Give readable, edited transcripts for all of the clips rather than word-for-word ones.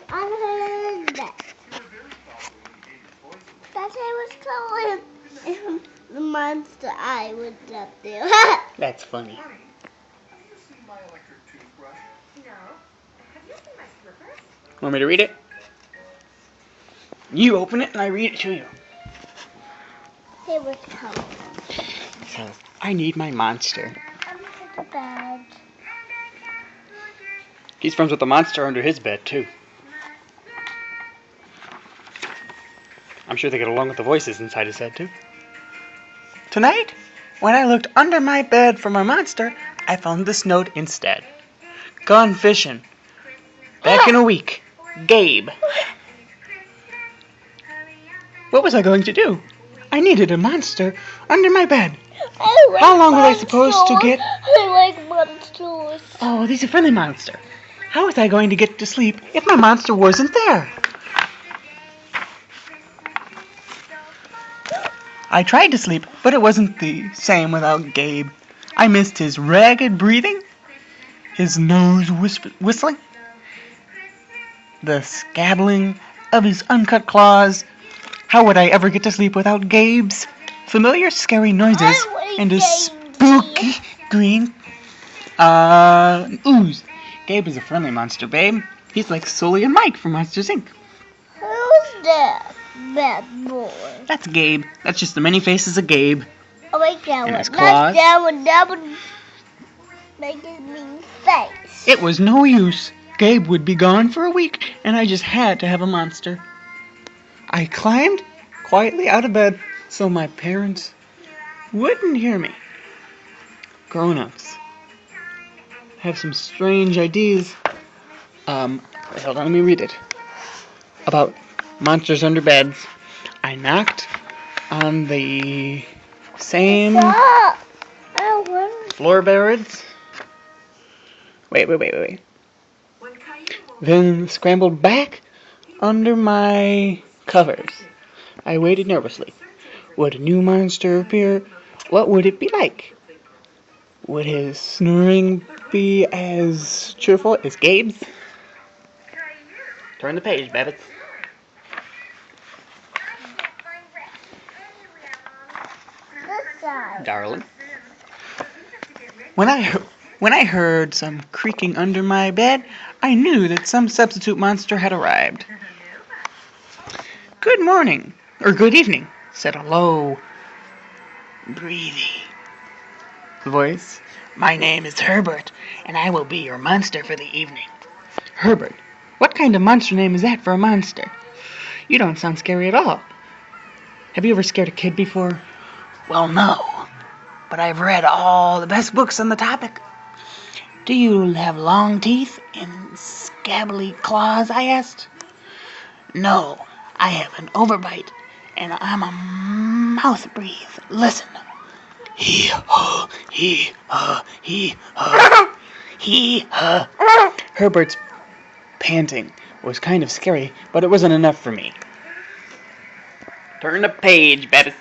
I heard that. That's I was calling the monster I was up there. That's funny. Honey, have you seen my electric toothbrush? No. Have you seen my slippers? Want me to read it? You open it and I read it to you. It was calling. It says, I need my monster. I'm at the bed. He's friends with the monster under his bed, too. I'm sure they get along with the voices inside his head, too. Tonight, when I looked under my bed for my monster, I found this note instead. Gone fishing. Back in a week. Gabe. What was I going to do? I needed a monster under my bed. How long was I supposed to get? I like monsters. Oh, he's a friendly monster. How was I going to get to sleep if my monster wasn't there? I tried to sleep, but it wasn't the same without Gabe. I missed his ragged breathing, his nose whistling, the scabbling of his uncut claws. How would I ever get to sleep without Gabe's familiar scary noises and his spooky green ooze? Gabe is a friendly monster, babe. He's like Sully and Mike from Monsters, Inc. Who's that bad boy? That's Gabe. That's just the many faces of Gabe. Oh, wait, that And one. his claws. That one make a mean face. It was no use. Gabe would be gone for a week, and I just had to have a monster. I climbed quietly out of bed so my parents wouldn't hear me. Grown-ups have some strange ideas. Hold on, let me read it. About monsters under beds. I knocked on the same Stop. I want floorboards. Wait. Then scrambled back under my covers. I waited nervously. Would a new monster appear? What would it be like? Would his snoring be as cheerful as Gabe's? Turn the page, Babbitts. this side. Darling. When I heard some creaking under my bed, I knew that some substitute monster had arrived. Good morning, or good evening, said a low, breathy voice. My name is Herbert, and I will be your monster for the evening. Herbert? What kind of monster name is that for a monster? You don't sound scary at all. Have you ever scared a kid before? Well, no, but I've read all the best books on the topic. Do you have long teeth and scabbly claws, I asked. No, I have an overbite, and I'm a mouth breathe. Listen. Hee-haw, hee-haw, hee-haw, hee-haw. Herbert's panting was kind of scary, but it wasn't enough for me. Turn the page, Bettis.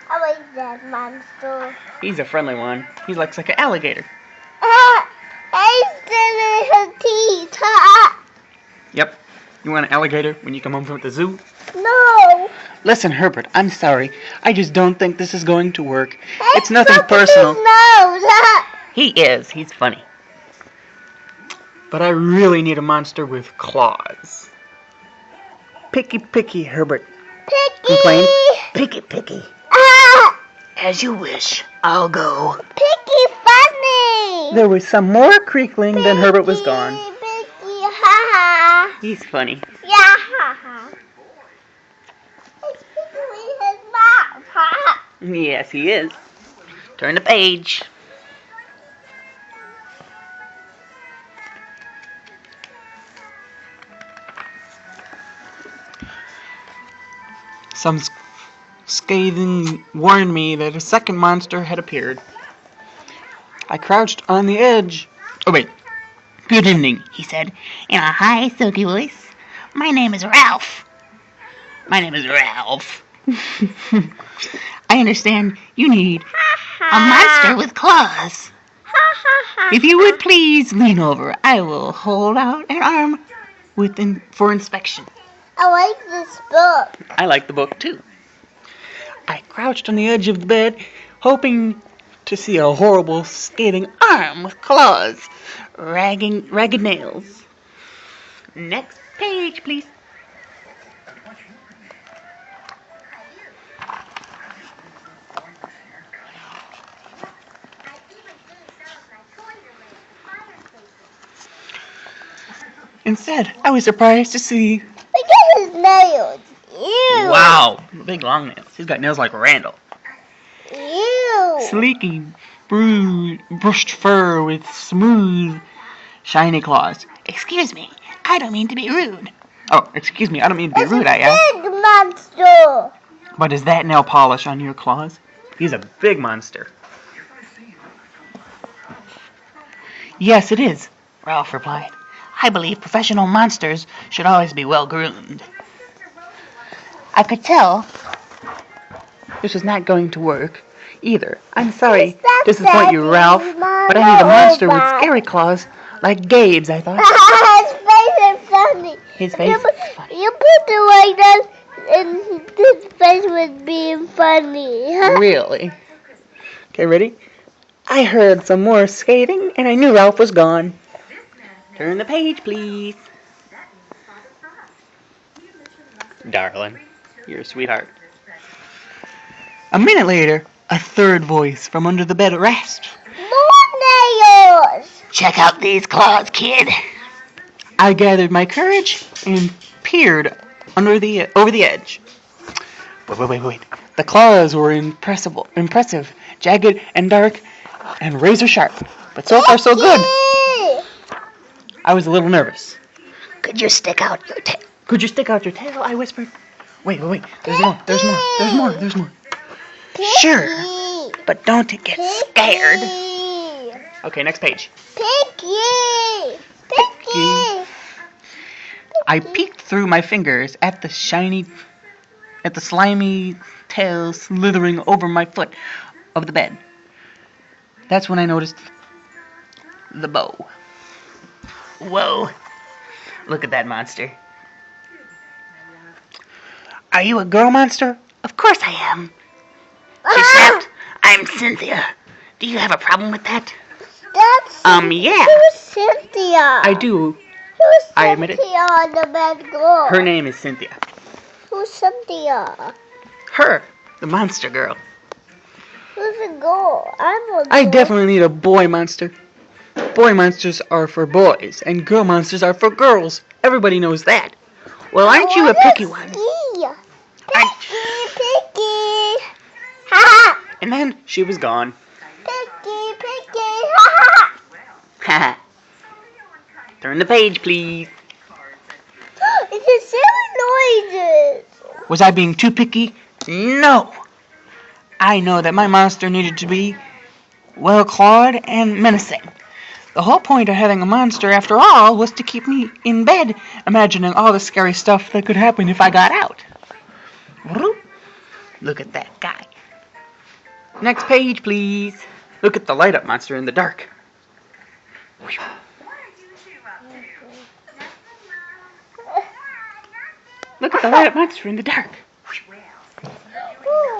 I like that monster. He's a friendly one. He looks like an alligator. I still in her teeth. Yep. You want an alligator when you come home from the zoo? No. Listen, Herbert, I'm sorry. I just don't think this is going to work. It's nothing personal. No. He is. He's funny. But I really need a monster with claws. Picky, Herbert complained. Picky. As you wish. I'll go. Picky funny. There was some more creakling, then Herbert was gone. Picky, ha. He's funny. Yeah, ha. It's Picky with his mouth, ha. Yes, he is. Turn the page. Some scathing warned me that a second monster had appeared. I crouched on the edge. Oh, wait. Good evening, he said, in a high, silky voice. My name is Ralph. I understand you need a monster with claws. If you would please lean over, I will hold out an arm for inspection. I like this book. I like the book too. I crouched on the edge of the bed, hoping to see a horrible scathing arm with claws, ragged nails. Next page, please. Instead, I was surprised to see... Look at his nails. Ew. Wow, big long nails. He's got nails like Randall. Ew. Sleeky, brushed fur with smooth, shiny claws. Excuse me, I don't mean to be rude. Oh, excuse me, I don't mean to be rude, I asked. Big monster. But is that nail polish on your claws? He's a big monster. Yes, it is, Ralph replied. I believe professional monsters should always be well groomed. I could tell this was not going to work either. I'm sorry to disappoint you, Ralph, but I need a monster with scary claws like Gabe's, I thought. His face is funny. His face is funny. You put it like that, and his face was being funny. Really? Okay, ready? I heard some more scathing, and I knew Ralph was gone. Turn the page, please. Darling, you're a sweetheart. A minute later, a third voice from under the bed rasped. More nails. Check out these claws, kid. I gathered my courage and peered over the edge. Wait. The claws were impressive, jagged and dark, and razor sharp. But so far, so good. I was a little nervous. Could you stick out your tail? I whispered. Wait. There's more. Sure, but don't get scared. Okay, next page. Picky. I peeked through my fingers at the slimy tail slithering over my foot of the bed. That's when I noticed the bow. Whoa, look at that monster. Are you a girl monster? Of course I am. She snapped. I'm Cynthia. Do you have a problem with that? That's Yeah. Who's Cynthia? I do. Who's I admit it. Cynthia, the bad girl? Her name is Cynthia. Who's Cynthia? Her, the monster girl. Who's a girl? I'm a girl. I definitely need a boy monster. Boy monsters are for boys, and girl monsters are for girls. Everybody knows that. Well, aren't you a picky one? Picky. Ha And then she was gone. Picky. Ha Haha. Turn the page, please. It's the same noises. Was I being too picky? No. I know that my monster needed to be well clawed and menacing. The whole point of having a monster, after all, was to keep me in bed, imagining all the scary stuff that could happen if I got out. Look at that guy. Next page, please. Look at the light-up monster in the dark. Look at the light-up monster in the dark.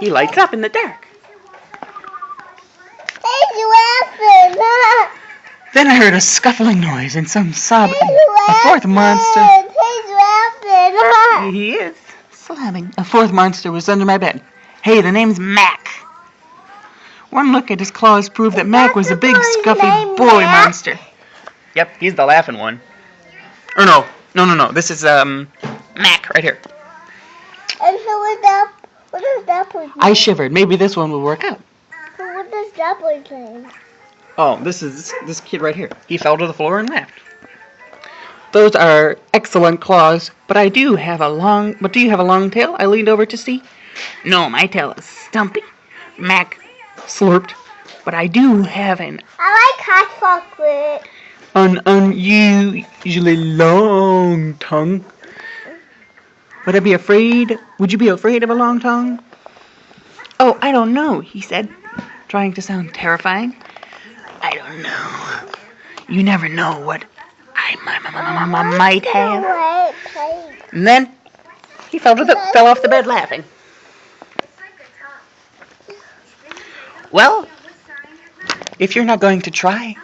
He lights up in the dark. He's laughing. Then I heard a scuffling noise and some sobbing. He's A fourth monster. He's laughing. He is sobbing. A fourth monster was under my bed. Hey, the name's Mac. One look at his claws proved that Mac was a big, scuffy boy monster. Yep, he's the laughing one. Or no. This is Mac right here. And who is that? What is that boy's name? I shivered. Maybe this one will work out. What is that boy's name? Oh, this is this kid right here. He fell to the floor and laughed. Those are excellent claws, but do you have a long tail? I leaned over to see. No, my tail is stumpy. Mac slurped. But I do have I like hot chocolate. an unusually long tongue. Would you be afraid of a long tongue? Oh, I don't know, he said, trying to sound terrifying. I don't know. You never know what I might have. Wait, please. And then he fell off the bed laughing. Well, if you're not going to try,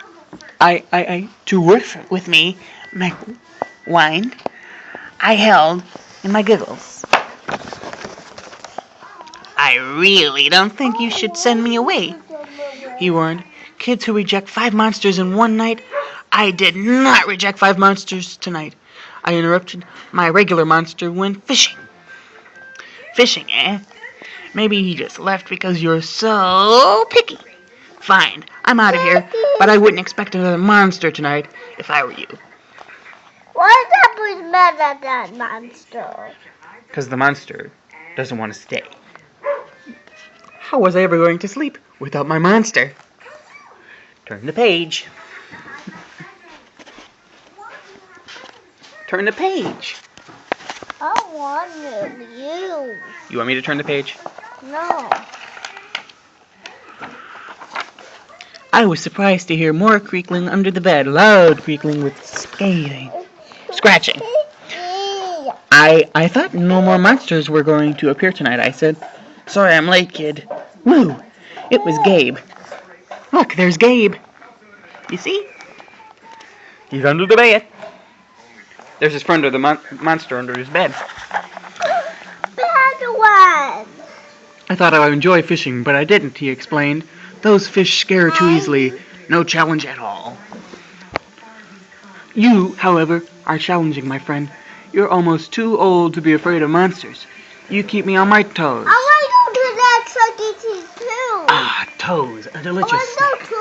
to work with me, my wine, I held in my giggles. I really don't think you should send me away, he warned. Kids who reject 5 monsters in one night. I did not reject 5 monsters tonight. I interrupted. My regular monster went fishing. Fishing, eh? Maybe he just left because you're so picky. Fine, I'm out of here, but I wouldn't expect another monster tonight if I were you. Why that was mad at that monster? Because the monster doesn't want to stay. How was I ever going to sleep without my monster? Turn the page. Turn the page. I wanted you. You want me to turn the page? No. I was surprised to hear more creaking under the bed, loud creaking with scathing, scratching. I thought no more monsters were going to appear tonight, I said. Sorry I'm late, kid. Woo! It was Gabe. Look, there's Gabe. You see? He's under the bed. There's his friend of the monster under his bed. Bad one. I thought I would enjoy fishing, but I didn't, he explained. Those fish scare too easily. No challenge at all. You, however, are challenging, my friend. You're almost too old to be afraid of monsters. You keep me on my toes. I want to go to that Chuck E. Cheese too. Ah, toes. A delicious I want to go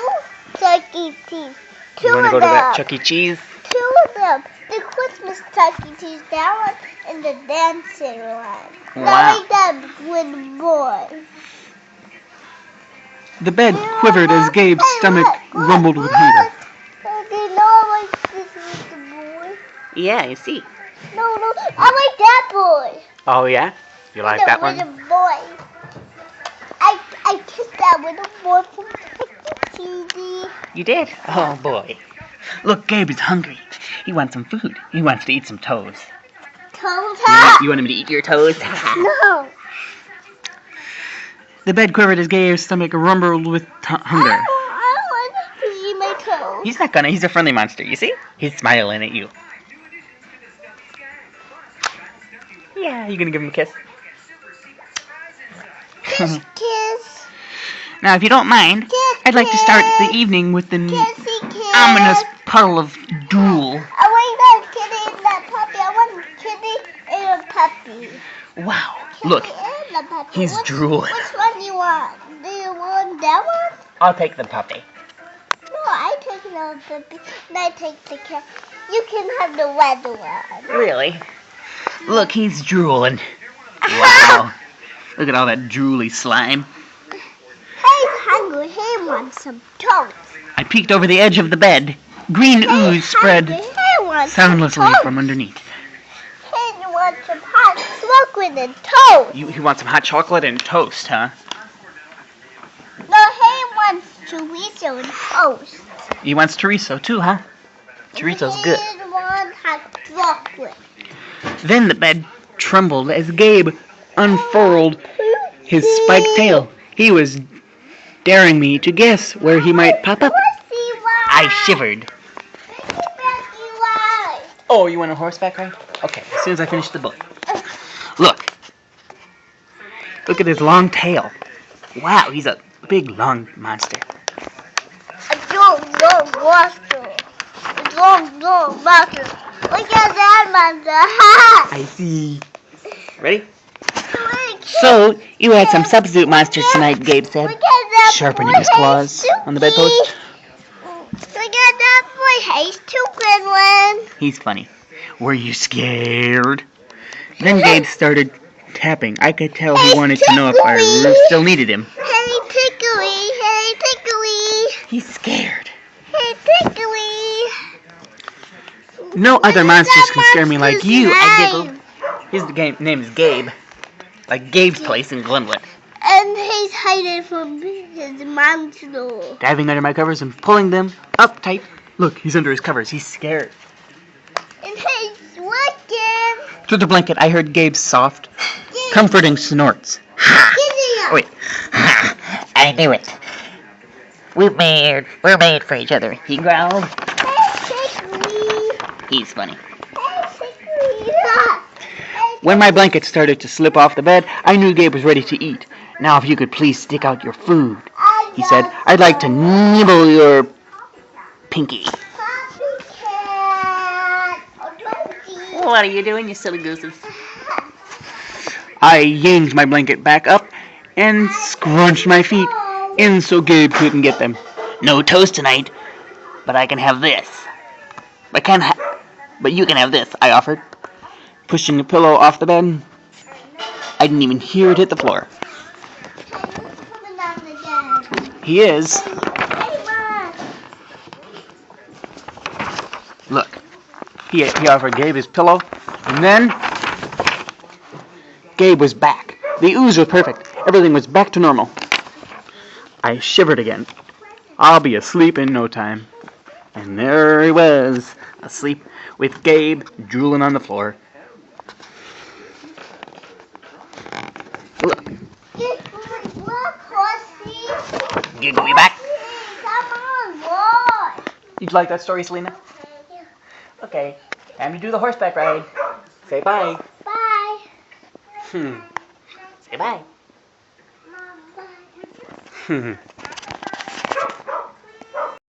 to Chuck E. Cheese. Two You want to of go to them. that Chuck E. Cheese? 2 of them. The Christmas Chuck E. Cheese, that one, and the dancing one. Wow. I like that with boy. The bed quivered as Gabe's stomach rumbled with hunger. Do you know I like this with the boy? Yeah, you see. No, I like that boy. Oh, yeah? You like that With one? a boy. I kissed that with a boy from Chuck E. Cheese. You did? Oh, boy. Look, Gabe is hungry. He wants some food. He wants to eat some toes. Toes You want him to eat your toes? No. The bed quivered as Gabe's stomach rumbled with hunger. I want to eat my toes. He's not gonna. He's a friendly monster, you see? He's smiling at you. Yeah, you gonna give him a kiss? Kiss, kiss. Now, if you don't mind, I'd like to start the evening with the Kissy, kiss. ominous puddle of drool. I want that kitty and that puppy. I want kitty and a puppy. Wow, Kitty look, and a puppy. he's drooling. Which one do you want? Do you want that one? I'll take the puppy. No, I take the puppy. And I take the cat. You can have the red one. Really? Look, he's drooling. Wow. Look at all that drooly slime. He's hungry. He wants some toast. I peeked over the edge of the bed. Green ooze spread He wants some soundlessly toast. from underneath. He wants some hot chocolate and toast. He wants some hot chocolate and toast, huh? No, he wants chorizo and toast. He wants chorizo too, huh? Chorizo's good. He wants hot chocolate. Then the bed trembled as Gabe unfurled his spiked tail. He was daring me to guess where he might pop up. I shivered. Oh, you want a horseback ride? Okay, as soon as I finish the book. Look. Look at his long tail. Wow, he's a big, long monster. A long monster. Long monster. Look at that monster. I see. Ready? So, you had some substitute monsters tonight, Gabe said, Look at that sharpening boy, his claws on the bedpost. Look at that boy. He's too good one. He's funny. Were you scared? Then Gabe started tapping. I could tell he wanted to know if I still needed him. Hey, tickly. He's scared. Hey, tickly. No other monsters can scare me like you, I name? giggled. His name is Gabe. Like Gabe's place in Glenwood. And he's hiding from his monster. Diving under my covers and pulling them up tight. Look, he's under his covers. He's scared. And he's working. Through the blanket, I heard Gabe's soft, comforting snorts. Ha! Giddy Wait. Ha! I knew it. We're made for each other. He growled. Hey, Sickly. He's funny. Hey, Sickly. When my blanket started to slip off the bed, I knew Gabe was ready to eat. Now, if you could please stick out your food, he said. I'd like to nibble your pinky. What are you doing, you silly gooses? I yanked my blanket back up and scrunched my feet in so Gabe couldn't get them. No toast tonight, but I can have this. But you can have this, I offered, pushing the pillow off the bed. I didn't even hear it hit the floor. He is. Look, he offered Gabe his pillow, and then Gabe was back. The ooze was perfect. Everything was back to normal. I shivered again. I'll be asleep in no time. And there he was, asleep with Gabe drooling on the floor. Look. Look, Horsey. Gabe will be back. Come on, boy. Did you like that story, Selena? Okay, time to do the horseback ride. Say bye. Bye. Say bye. Mom, bye.